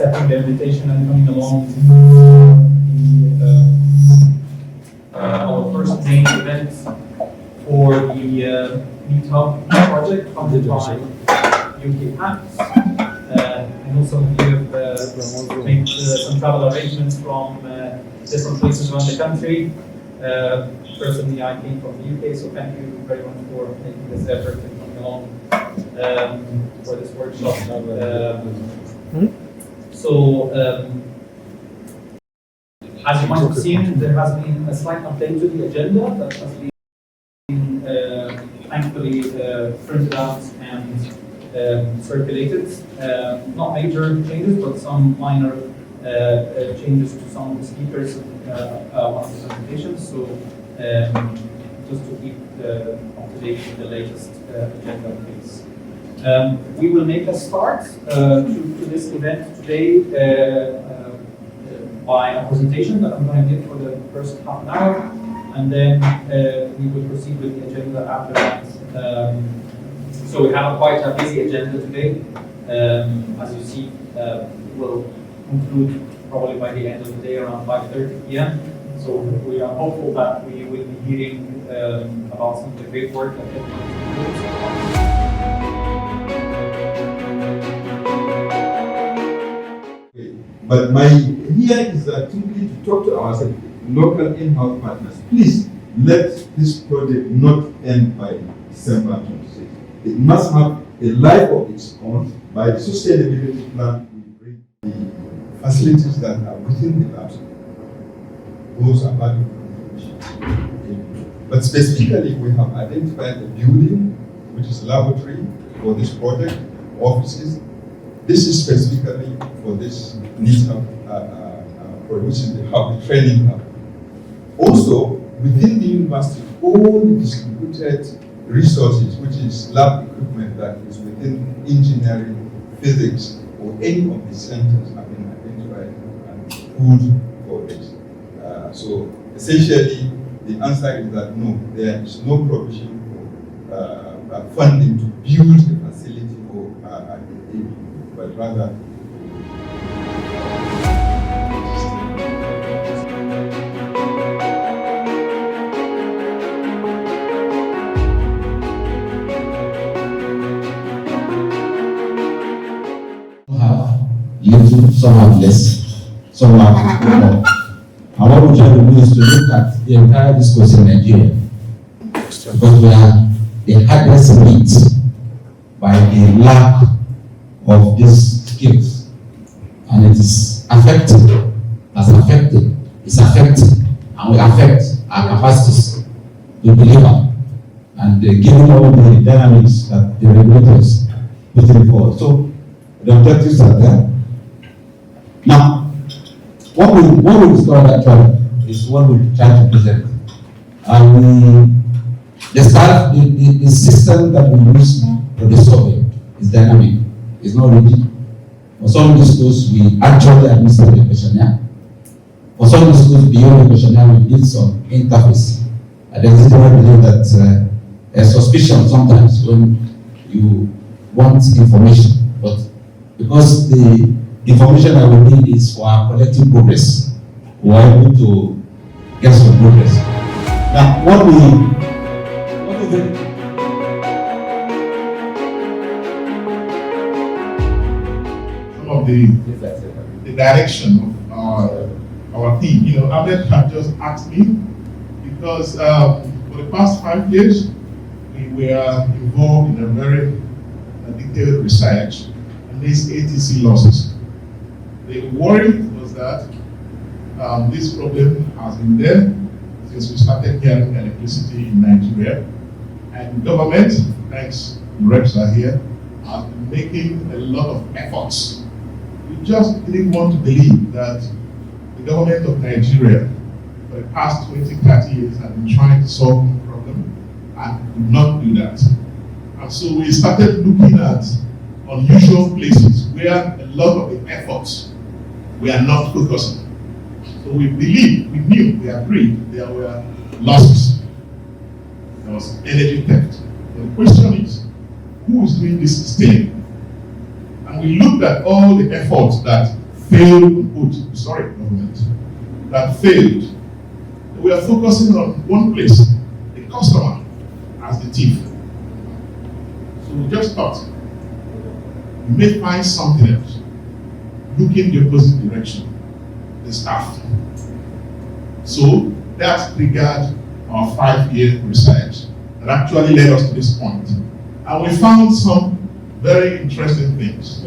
accepting the invitation and coming along to our first main event for the Meetup project funded by UK Hacks. I know some of you have made some travel arrangements from different places around the country. Personally, I came from the UK, so thank you very much for making this effort and coming along for this workshop. As you might have seen, there has been a slight update to the agenda that has been thankfully printed out and circulated. Not major changes, but some minor changes to some of the speakers on the presentations. So just to keep up to date with the latest agenda, please. We will make a start to this event today by a presentation that I'm going to give for the first half an hour, and then we will proceed with the agenda after that. So we have quite a busy agenda today. As you see, we'll conclude probably by the end of the day around 5:30 p.m. So we are hopeful that we will be hearing about some of the great work that everyone is doing. But my here is that simply to talk to our local in-house partners. Please let this project not end by December 26. It must have a life of its own. By the sustainability plan, we bring the facilities that are within the labs. Those are part of the mission. But specifically, we have identified a building, which is a laboratory for this project, offices. This is specifically for this needs of producing the hub, the training hub. Also, within the university, all the distributed resources, which is lab equipment that is within engineering, physics, or any of the centers have been identified and good for this. So essentially, the answer is that no, there is no provision for funding to build a facility for but rather little, some have less, some have more. And what we try to do is to look at the entire discourse in Nigeria, because we are the hardest hit by the lack of these skills, and it is affecting, it's affecting, and will affect our capacities to deliver, and given all the dynamics that the regulators put in forward. So the objectives are there. Now, what we discovered actually is what we try to present. And the system that we use for the survey is dynamic, it's not rigid. For some of the schools, we actually administer the questionnaire. For some of the schools, beyond the questionnaire, we did some interface. And then I believe that there's suspicion sometimes when you want information, but because the information that we need is for our collective progress, we are able to get some progress. Now, what is it? Some of the direction of our team. You know, Ahmed had just asked me because for the past 5 years, we were involved in a very detailed research on these ATC losses. The worry was that this problem has been there since we started hearing electricity in Nigeria, and government, thanks the reps are here, has been making a lot of efforts. We just didn't want to believe that the government of Nigeria for the past 20, 30 years has been trying to solve the problem and could not do that. And so we started looking at unusual places where a lot of the efforts we are not focusing. So we knew, we agreed there were losses. There was energy theft. But the question is, who is doing this thing? And we looked at all the efforts that failed historic government that failed. We are focusing on one place, the customer as the thief. So we just thought we may find something else, looking the opposite direction, the staff. So that triggered our 5-year research that actually led us to this point. And we found some very interesting things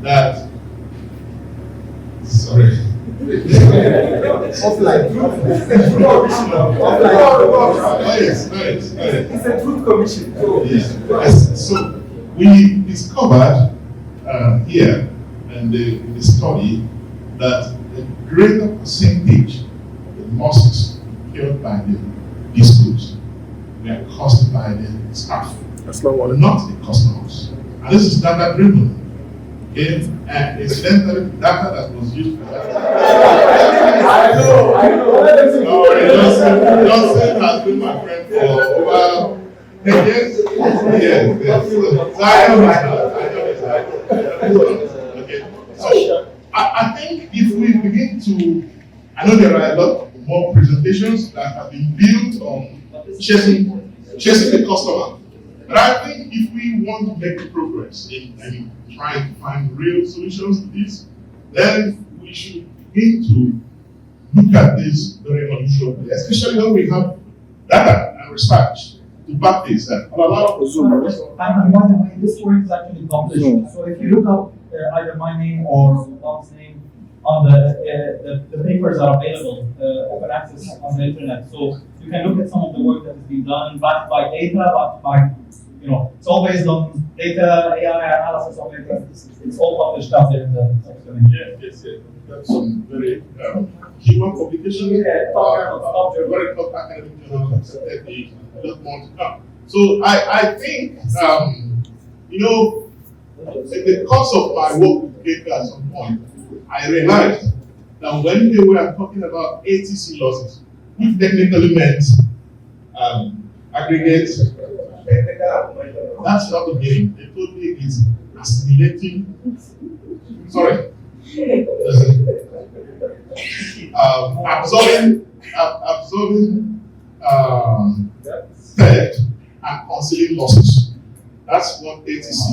that, sorry. Offline. It's a truth commission. Yes. So we discovered here in the study that a greater percentage of the losses incurred by the disputes were caused by the staff, not the customers. And this is data driven. Okay? And incidentally, data that was used for that. I know. Johnson has been my friend for over 10 years. Yes. So I know okay. So I think if we begin to, I know there are a lot more presentations that have been built on chasing the customer. But I think if we want to make progress in trying to find real solutions to this, then we should begin to look at this very unusual way, especially when we have data and research to back this. And by the way, this work is actually published. So if you look up either my name or Bob's name on the papers are available, open access on the internet. So you can look at some of the work that has been done, backed by data, backed by, it's all based on data, AI analysis of it. It's all published out there in the document. Yes. That's some very human publications. Very top academic journals accepted the just more to come. So I think in the course of my work with data at some point, I realized that when they were talking about ATC losses, which technically meant aggregate, that's not the meaning. They told me it's assimilating. Sorry. Absorbing theft and concealing losses. That's what ATC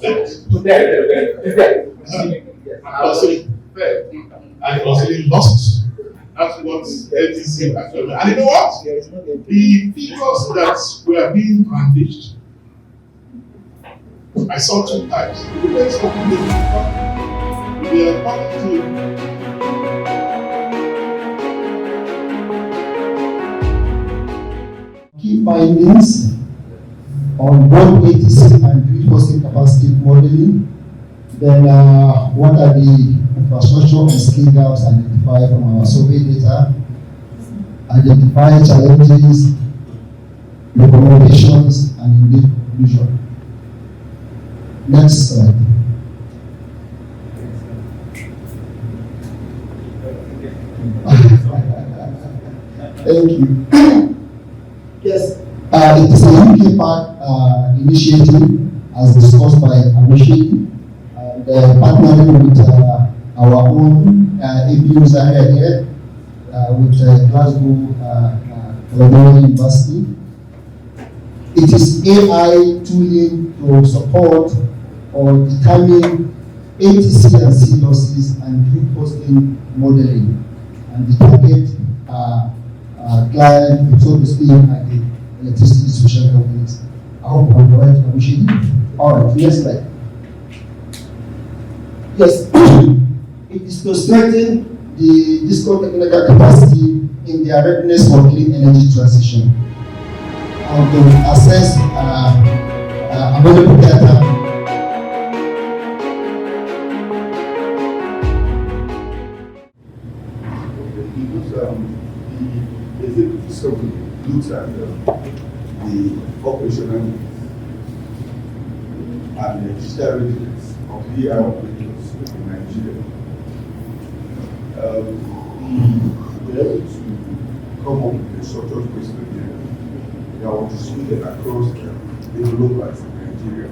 meant. Concealing theft and concealing losses. That's what ATC actually meant. And you know what? The figures that were being brandished, I saw 2 types. The first one, we are talking to key findings on both ATC and reinforcing capacity modeling. Then what are the infrastructure and skill gaps identified from our survey data? Identify challenges, recommendations, and indeed conclusion. Next slide. Thank you. Yes, it is a UK Park initiative as discussed by Abuja, and partnering with our own APU Zaria here with Glasgow University. It is AI tooling to support or determine ATC and C losses and grid posting modeling, and the target client, so to speak, at the electricity social companies. I hope I'm the right information. All right, next slide. Yes, it is to strengthen the disco technical capacity in their readiness for clean energy transition, and to assess available data. The executive survey looks at the operational and the digital readiness of the AI operators in Nigeria. We were able to come up with a structured questionnaire that was distributed across the developers in Nigeria,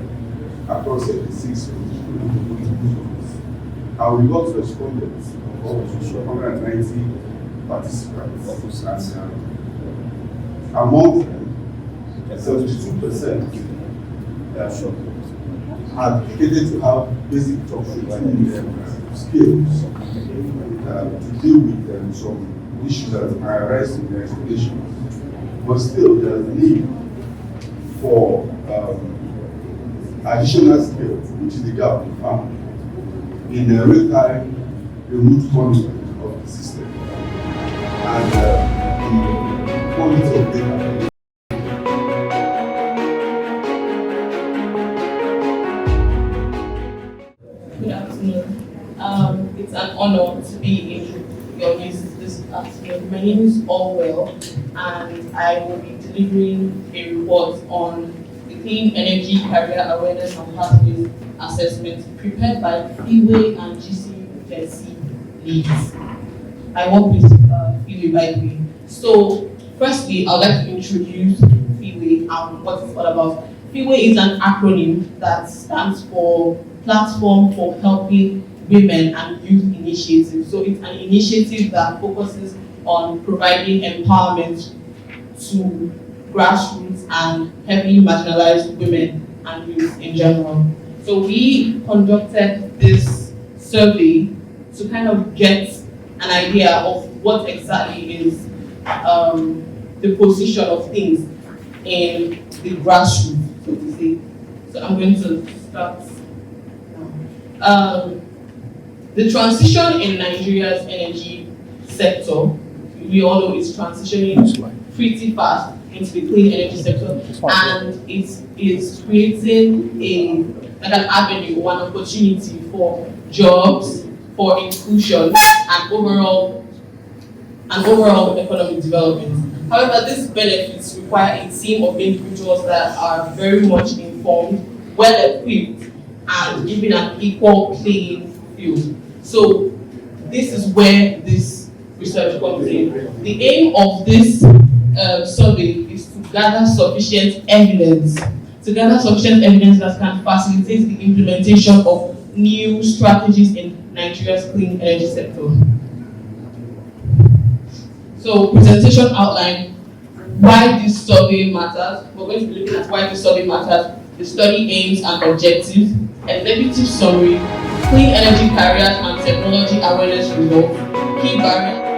across 76 schools, our results responded of almost 190 participants, and among them, 72% had indicated to have basic operating skills to deal with some issues that might arise in their expectations. But still, there is a need for additional skills, which is the gap we found in the real-time remote monitoring of the system and the quality of data. Good afternoon. It's an honor to be in your midst this afternoon. My name is Allwell, and I will be delivering a report on the Clean Energy Career Awareness and Pathways Assessment prepared by Freeway and GC leads. I work with Freeway, by the way. So, firstly, I'd like to introduce Freeway and what it's all about. Freeway is an acronym that stands for Platform for Helping Women and Youth Initiative. So it's an initiative that focuses on providing empowerment to grassroots and heavily marginalized women and youth in general. So we conducted this survey to kind of get an idea of what exactly is the position of things in the grassroots, so to say. So I'm going to start now. The transition in Nigeria's energy sector, we all know, is transitioning pretty fast into the clean energy sector, and it's creating an avenue or an opportunity for jobs, for inclusion, and overall economic development. However, these benefits require a team of individuals that are very much informed, well equipped, and given an equal playing field. So this is where this research comes in. The aim of this survey is to gather sufficient evidence that can facilitate the implementation of new strategies in Nigeria's clean energy sector. So presentation outline, why this survey matters. We're going to be looking at why this survey matters, the study aims and objectives, executive summary, clean energy careers and technology awareness results, key barriers.